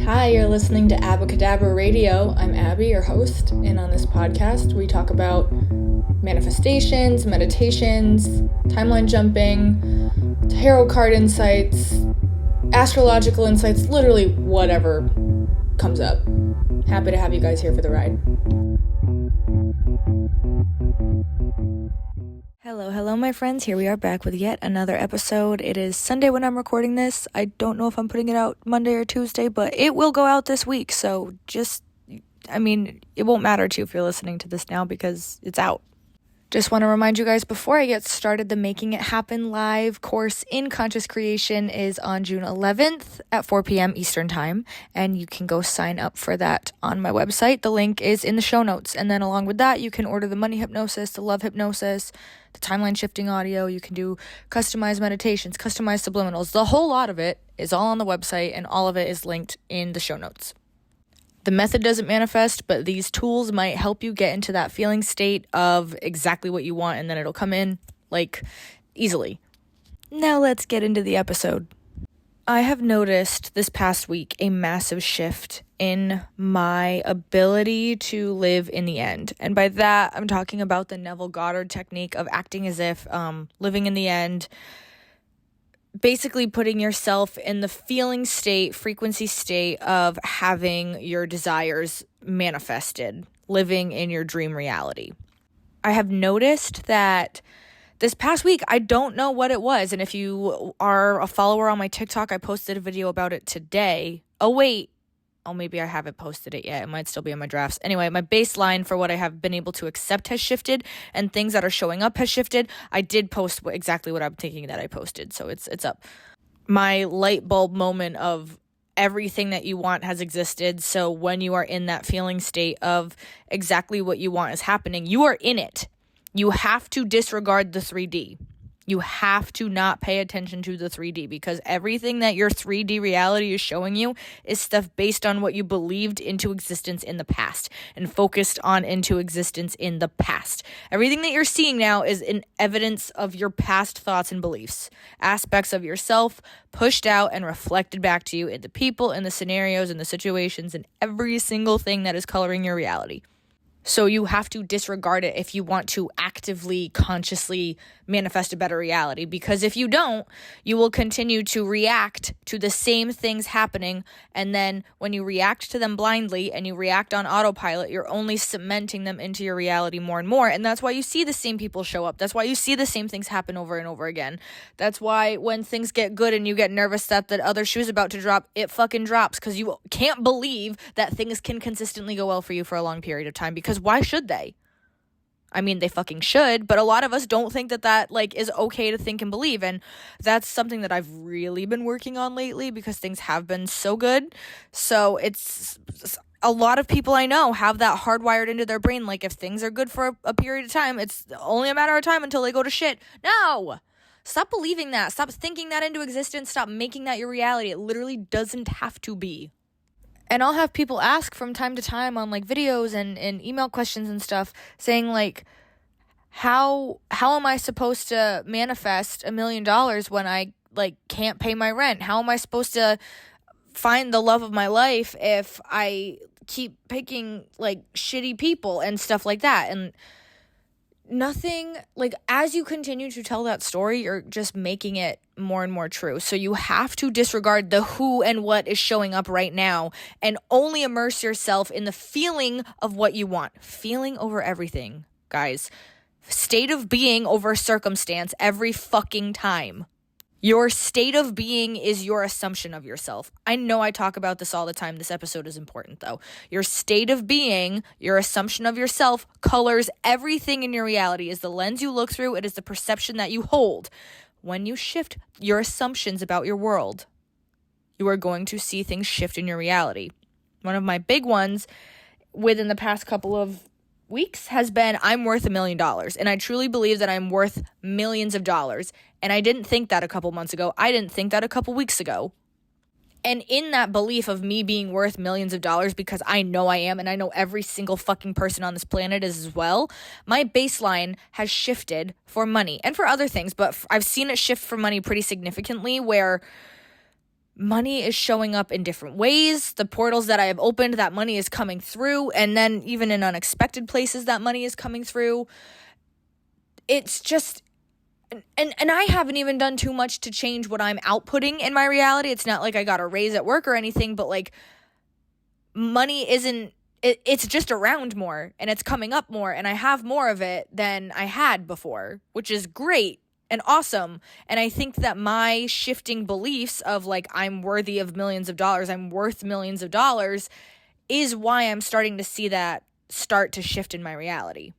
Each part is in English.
Hi, you're listening to Abbacadabra Radio. I'm Abby, your host, and on this podcast we talk about manifestations, meditations, timeline jumping, tarot card insights, astrological insights, literally whatever comes up. Happy to have you guys here for the ride. Hello, my friends. Here we are back with yet another episode. It is Sunday when I'm recording this. I don't know if I'm putting it out Monday or Tuesday, but it will go out this week. So it won't matter to you if you're listening to this now because it's out. Just want to remind you guys before I get started, the Making It Happen live course in conscious creation is on June 11th at 4 p.m. Eastern time, and you can go sign up for that on my website. The link is in the show notes, and then along with that, you can order the money hypnosis, the love hypnosis, the timeline shifting audio. You can do customized meditations, customized subliminals. The whole lot of it is all on the website, and all of it is linked in the show notes. The method doesn't manifest, but these tools might help you get into that feeling state of exactly what you want, and then it'll come in, easily. Now let's get into the episode. I have noticed this past week a massive shift in my ability to live in the end. And by that, I'm talking about the Neville Goddard technique of acting as if living in the end, basically putting yourself in the feeling state, frequency state of having your desires manifested, living in your dream reality. I have noticed that this past week, I don't know what it was. And if you are a follower on my TikTok, I posted a video about it today. Maybe I haven't posted it yet. It might still be in my drafts. Anyway, my baseline for what I have been able to accept has shifted, and things that are showing up has shifted. I did post exactly what I'm thinking that I posted, so it's up. My light bulb moment of everything that you want has existed. So when you are in that feeling state of exactly what you want is happening, you are in it. You have to disregard the 3D. You have to not pay attention to the 3D because everything that your 3D reality is showing you is stuff based on what you believed into existence in the past and focused on into existence in the past. Everything that you're seeing now is an evidence of your past thoughts and beliefs, aspects of yourself pushed out and reflected back to you in the people, in the scenarios, in the situations, and every single thing that is coloring your reality. So you have to disregard it if you want to actively, consciously manifest a better reality. Because if you don't, you will continue to react to the same things happening. And then when you react to them blindly and you react on autopilot, you're only cementing them into your reality more and more. And that's why you see the same people show up. That's why you see the same things happen over and over again. That's why when things get good and you get nervous that the other shoe's about to drop, it fucking drops. Because you can't believe that things can consistently go well for you for a long period of time. Because why should they? I mean, they fucking should, but a lot of us don't think that is okay to think and believe, and that's something that I've really been working on lately because things have been so good. So it's a lot of people I know have that hardwired into their brain, if things are good for a period of time, it's only a matter of time until they go to shit. No! Stop believing that. Stop thinking that into existence. Stop making that your reality. It literally doesn't have to be. And I'll have people ask from time to time on videos and email questions and stuff saying how am I supposed to manifest $1 million when I can't pay my rent? How am I supposed to find the love of my life if I keep picking shitty people and stuff like that? And nothing, as you continue to tell that story, you're just making it more and more true. So you have to disregard the who and what is showing up right now and only immerse yourself in the feeling of what you want. Feeling over everything, guys. State of being over circumstance every fucking time. Your state of being is your assumption of yourself. I know I talk about this all the time. This episode is important, though. Your state of being, your assumption of yourself, colors everything in your reality. Is the lens you look through. It is the perception that you hold. When you shift your assumptions about your world, you are going to see things shift in your reality. One of my big ones within the past couple of weeks has been I'm worth $1 million. And I truly believe that I'm worth millions of dollars. And I didn't think that a couple months ago. I didn't think that a couple weeks ago. And in that belief of me being worth millions of dollars, because I know I am, and I know every single fucking person on this planet is as well, my baseline has shifted for money and for other things. But I've seen it shift for money pretty significantly, where money is showing up in different ways. The portals that I have opened, that money is coming through. And then even in unexpected places, that money is coming through. It's just, and I haven't even done too much to change what I'm outputting in my reality. It's not like I got a raise at work or anything, but like money it's just around more and it's coming up more and I have more of it than I had before, which is great and awesome. And I think that my shifting beliefs of like, I'm worthy of millions of dollars, I'm worth millions of dollars, is why I'm starting to see that start to shift in my reality.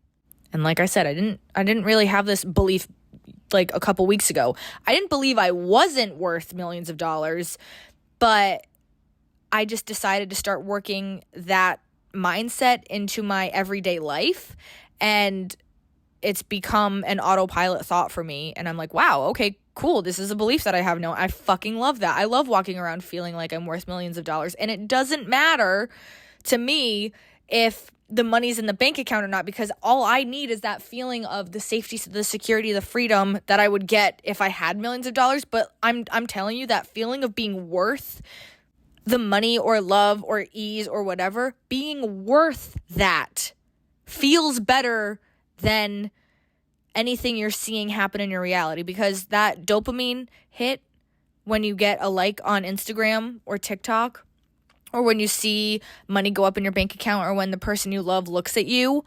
And like I said, I didn't really have this belief like a couple weeks ago. I didn't believe I wasn't worth millions of dollars, but I just decided to start working that mindset into my everyday life, and it's become an autopilot thought for me. And I'm like, wow, okay, cool. This is a belief that I have. No, I fucking love that. I love walking around feeling like I'm worth millions of dollars. And it doesn't matter to me if the money's in the bank account or not, because all I need is that feeling of the safety, the security, the freedom that I would get if I had millions of dollars. But I'm telling you, that feeling of being worth the money or love or ease or whatever, being worth that feels better than anything you're seeing happen in your reality, because that dopamine hit when you get a like on Instagram or TikTok, or when you see money go up in your bank account, or when the person you love looks at you,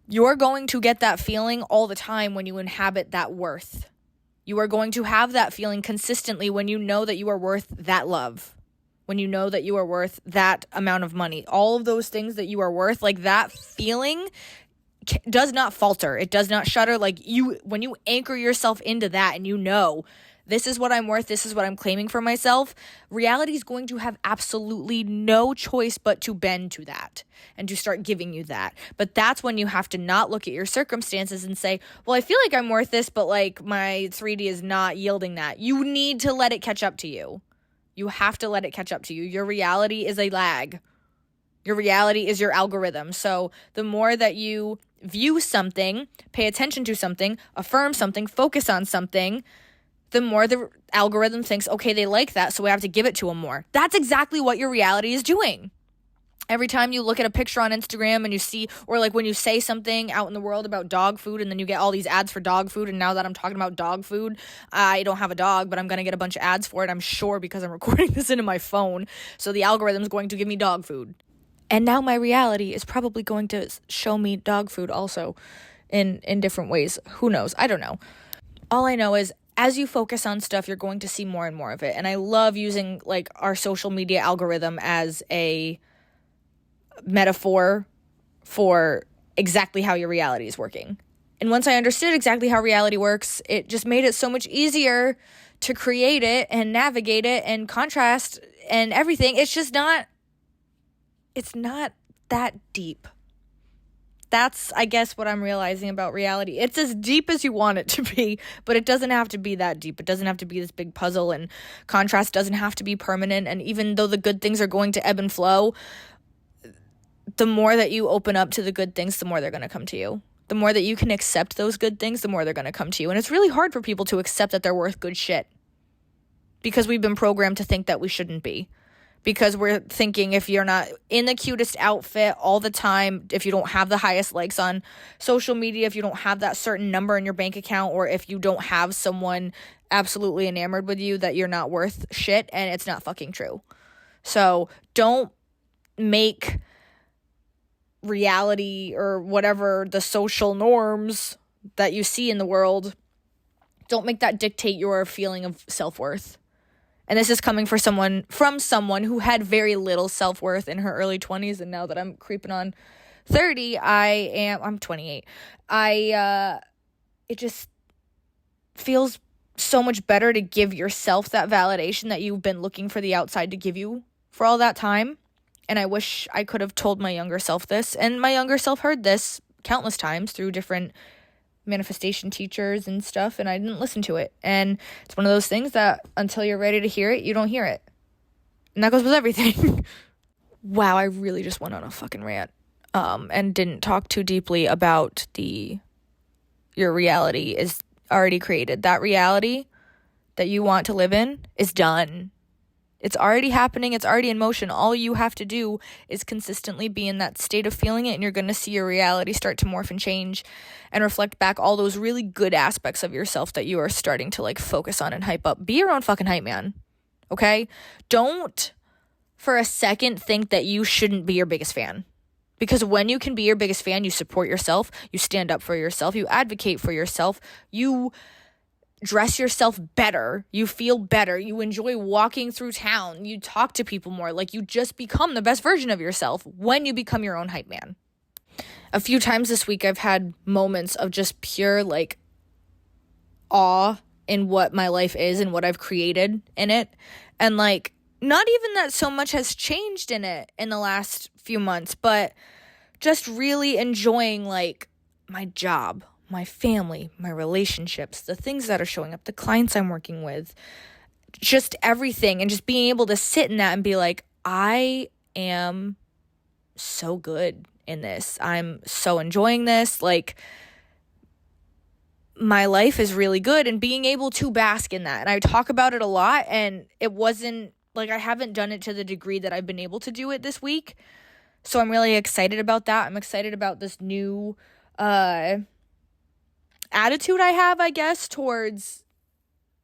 you're going to get that feeling all the time when you inhabit that worth. You are going to have that feeling consistently when you know that you are worth that love, when you know that you are worth that amount of money, all of those things that you are worth, like that feeling does not falter. It does not shudder. Like when you anchor yourself into that and you know, this is what I'm worth, this is what I'm claiming for myself, reality is going to have absolutely no choice but to bend to that and to start giving you that. But that's when you have to not look at your circumstances and say, well, I feel like I'm worth this, but like my 3D is not yielding that. You need to let it catch up to you. You have to let it catch up to you. Your reality is a lag. Your reality is your algorithm. So the more that you view something, pay attention to something, affirm something, focus on something, the more the algorithm thinks, okay, they like that, so we have to give it to them more. That's exactly what your reality is doing. Every time you look at a picture on Instagram and you see, or like when you say something out in the world about dog food and then you get all these ads for dog food, and now that I'm talking about dog food, I don't have a dog, but I'm going to get a bunch of ads for it, I'm sure, because I'm recording this into my phone. So the algorithm's going to give me dog food. And now my reality is probably going to show me dog food also in different ways. Who knows? I don't know. All I know is as you focus on stuff, you're going to see more and more of it. And I love using like our social media algorithm as a metaphor for exactly how your reality is working. And once I understood exactly how reality works, it just made it so much easier to create it and navigate it and contrast and everything. It's not that deep. That's, I guess, what I'm realizing about reality. It's as deep as you want it to be, but it doesn't have to be that deep. It doesn't have to be this big puzzle, and contrast doesn't have to be permanent. And even though the good things are going to ebb and flow, the more that you open up to the good things, the more they're going to come to you. The more that you can accept those good things, the more they're going to come to you. And it's really hard for people to accept that they're worth good shit, because we've been programmed to think that we shouldn't be. Because we're thinking if you're not in the cutest outfit all the time, if you don't have the highest likes on social media, if you don't have that certain number in your bank account, or if you don't have someone absolutely enamored with you, that you're not worth shit, and it's not fucking true. So don't make reality or whatever the social norms that you see in the world, don't make that dictate your feeling of self-worth. And this is coming from someone who had very little self-worth in her early 20s. And now that I'm creeping on 30, I'm 28. It just feels so much better to give yourself that validation that you've been looking for the outside to give you for all that time. And I wish I could have told my younger self this. And my younger self heard this countless times through different manifestation teachers and stuff, and I didn't listen to it. And it's one of those things that until you're ready to hear it, you don't hear it. And that goes with everything. Wow, I really just went on a fucking rant and didn't talk too deeply about your reality is already created. That reality that you want to live in is done. It's already happening. It's already in motion. All you have to do is consistently be in that state of feeling it, and you're going to see your reality start to morph and change and reflect back all those really good aspects of yourself that you are starting to like focus on and hype up. Be your own fucking hype man. Okay? Don't for a second think that you shouldn't be your biggest fan. Because when you can be your biggest fan, you support yourself, you stand up for yourself, you advocate for yourself, you dress yourself better, you feel better, you enjoy walking through town, you talk to people more, like you just become the best version of yourself when you become your own hype man. A few times this week I've had moments of just pure like awe in what my life is and what I've created in it, and like not even that so much has changed in it in the last few months, but just really enjoying like my job, my family, my relationships, the things that are showing up, the clients I'm working with, just everything, and just being able to sit in that and be like, I am so good in this. I'm so enjoying this. Like, my life is really good, and being able to bask in that. And I talk about it a lot, and it wasn't like I haven't done it to the degree that I've been able to do it this week. So I'm really excited about that. I'm excited about this new attitude I have, I guess, towards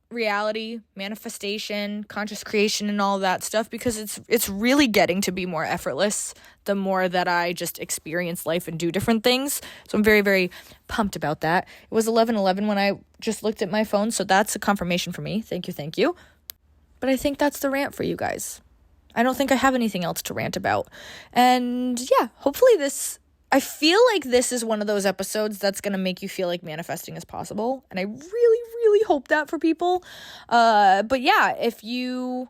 reality, manifestation, conscious creation, and all that stuff, because it's really getting to be more effortless the more that I just experience life and do different things. So I'm very, very pumped about that. It was 11:11 when I just looked at my phone, so that's a confirmation for me. Thank you. But I think that's the rant for you guys. I don't think I have anything else to rant about. And yeah, hopefully I feel like this is one of those episodes that's going to make you feel like manifesting is possible. And I really, really hope that for people. But yeah, if you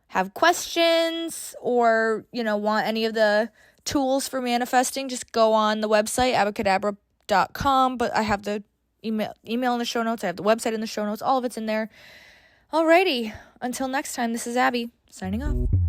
have questions or, want any of the tools for manifesting, just go on the website, abbacahdabrapod.com. But I have the email in the show notes. I have the website in the show notes. All of it's in there. Alrighty. Until next time, this is Abby, signing off.